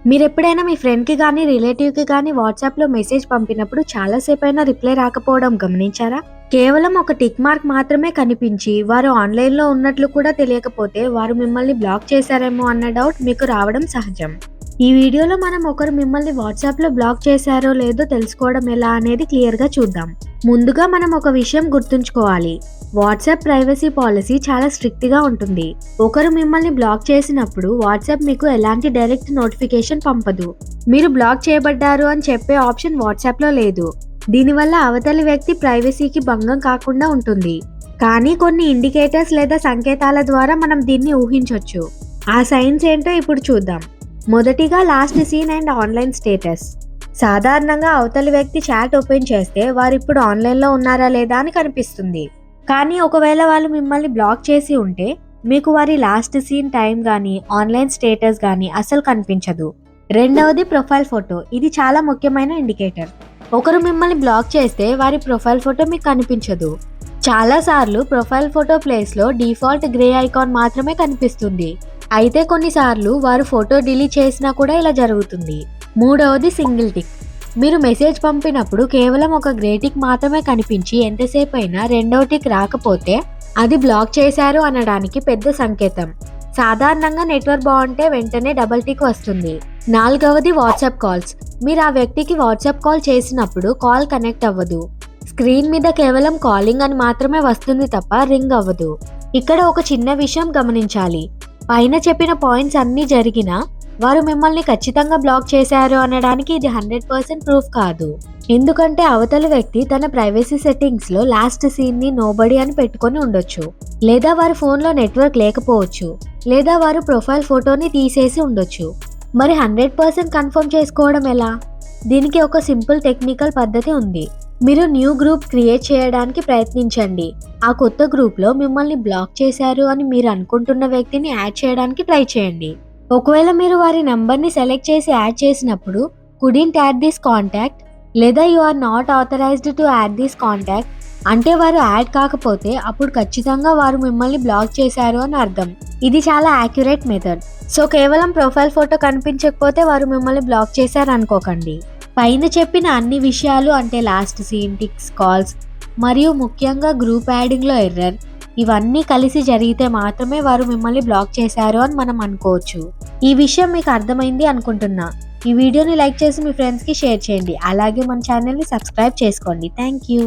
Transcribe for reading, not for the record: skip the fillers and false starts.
మీరెప్పుడైనా మీ ఫ్రెండ్‌కి గానీ, రిలేటివ్‌కి గానీ వాట్సాప్‌లో మెసేజ్ పంపినప్పుడు చాలా సేపైనా రిప్లై రాకపోవడం గమనించారా? కేవలం ఒక టిక్ మార్క్ మాత్రమే కనిపించి, వారు ఆన్‌లైన్‌లో ఉన్నట్లు కూడా తెలియకపోతే, వారు మిమ్మల్ని బ్లాక్ చేశారేమో అన్న డౌట్ మీకు రావడం సహజం. ఈ వీడియోలో మనం ఒకరు మిమ్మల్ని వాట్సాప్‌లో బ్లాక్ చేశారో లేదో తెలుసుకోవడం ఎలా అనేది క్లియర్‌గా చూద్దాం. ముందుగా మనం ఒక విషయం గుర్తుంచుకోవాలి. వాట్సాప్ ప్రైవసీ పాలసీ చాలా స్ట్రిక్ట్‌గా ఉంటుంది. ఒకరు మిమ్మల్ని బ్లాక్ చేసినప్పుడు వాట్సాప్ మీకు ఎలాంటి డైరెక్ట్ నోటిఫికేషన్ పంపదు. మీరు బ్లాక్ చేయబడ్డారు అని చెప్పే ఆప్షన్ వాట్సాప్‌లో లేదు. దీనివల్ల అవతలి వ్యక్తి ప్రైవసీకి భంగం కాకుండా ఉంటుంది. కానీ కొన్ని ఇండికేటర్స్ లేదా సంకేతాల ద్వారా మనం దీన్ని ఊహించొచ్చు. ఆ సైన్స్ ఏంటో ఇప్పుడు చూద్దాం. మొదటిగా last seen and online status. సాధారణంగా అవతలి వ్యక్తి చాట్ ఓపెన్ చేస్తే వారిప్పుడు ఆన్లైన్‌లో ఉన్నారా లేదా అని కనిపిస్తుంది. కానీ ఒకవేళ వాళ్ళు మిమ్మల్ని బ్లాక్ చేసి ఉంటే మీకు వారి లాస్ట్ సీన్ టైం గానీ, ఆన్లైన్ స్టేటస్ గానీ అస్సలు కనిపించదు. రెండవది ప్రొఫైల్ ఫోటో. ఇది చాలా ముఖ్యమైన ఇండికేటర్. ఒకరు మిమ్మల్ని బ్లాక్ చేస్తే వారి ప్రొఫైల్ ఫోటో మీకు కనిపించదు. చాలాసార్లు ప్రొఫైల్ ఫోటో ప్లేస్‌లో డిఫాల్ట్ గ్రే ఐకాన్ మాత్రమే కనిపిస్తుంది. అయితే కొన్నిసార్లు వారు ఫోటో డిలీట్ చేసినా కూడా ఇలా జరుగుతుంది. మూడవది సింగిల్ టిక్. మీరు మెసేజ్ పంపినప్పుడు కేవలం ఒక గ్రే టిక్ మాత్రమే కనిపించి ఎంతసేపైనా రెండవ టిక్ రాకపోతే అది బ్లాక్ చేశారు అనడానికి పెద్ద సంకేతం. సాధారణంగా నెట్వర్క్ బాగుంటే వెంటనే డబుల్ టిక్ వస్తుంది. నాలుగవది వాట్సాప్ కాల్స్. మీరు ఆ వ్యక్తికి వాట్సాప్ కాల్ చేసినప్పుడు కాల్ కనెక్ట్ అవ్వదు. స్క్రీన్ మీద కేవలం కాలింగ్ అని మాత్రమే వస్తుంది తప్ప రింగ్ అవ్వదు. ఇక్కడ ఒక చిన్న విషయం గమనించాలి. పైన చెప్పిన పాయింట్స్ అన్నీ జరిగినా వారు మిమ్మల్ని ఖచ్చితంగా బ్లాక్ చేశారు అనడానికి ఇది 100% ప్రూఫ్ కాదు. ఎందుకంటే అవతలి వ్యక్తి తన ప్రైవసీ సెట్టింగ్స్లో లాస్ట్ సీన్ని నోబడి అని పెట్టుకొని ఉండొచ్చు. లేదా వారి ఫోన్లో నెట్వర్క్ లేకపోవచ్చు. లేదా వారు ప్రొఫైల్ ఫోటోని తీసేసి ఉండొచ్చు. మరి 100% కన్ఫర్మ్ చేసుకోవడం ఎలా? దీనికి ఒక సింపుల్ టెక్నికల్ పద్ధతి ఉంది. మీరు న్యూ గ్రూప్ క్రియేట్ చేయడానికి ప్రయత్నించండి. ఆ కొత్త గ్రూప్లో మిమ్మల్ని బ్లాక్ చేశారు అని మీరు అనుకుంటున్న వ్యక్తిని యాడ్ చేయడానికి ట్రై చేయండి. ఒకవేళ మీరు వారి నంబర్ని సెలెక్ట్ చేసి యాడ్ చేసినప్పుడు కుడింట్ యాడ్ దిస్ కాంటాక్ట్ లేదా you are not authorised to add this contact అంటే వారు యాడ్ కాకపోతే అప్పుడు ఖచ్చితంగా వారు మిమ్మల్ని బ్లాక్ చేశారు అని అర్థం. ఇది చాలా యాక్యురేట్ మెథడ్. సో కేవలం ప్రొఫైల్ ఫోటో కనిపించకపోతే వారు మిమ్మల్ని బ్లాక్ చేశారు అనుకోకండి. పైన చెప్పిన అన్ని విషయాలు అంటే లాస్ట్ సీన్, టిక్స్, కాల్స్ మరియు ముఖ్యంగా గ్రూప్ యాడింగ్లో ఎర్రర్ ఇవన్నీ కలిసి జరిగితే మాత్రమే వారు మిమ్మల్ని బ్లాక్ చేశారు అని మనం అనుకోవచ్చు. ఈ విషయం మీకు అర్థమైంది అనుకుంటున్నా. ఈ వీడియోని లైక్ చేసి మీ ఫ్రెండ్స్కి షేర్ చేయండి. అలాగే మన ఛానల్ని సబ్స్క్రైబ్ చేసుకోండి. Thank you.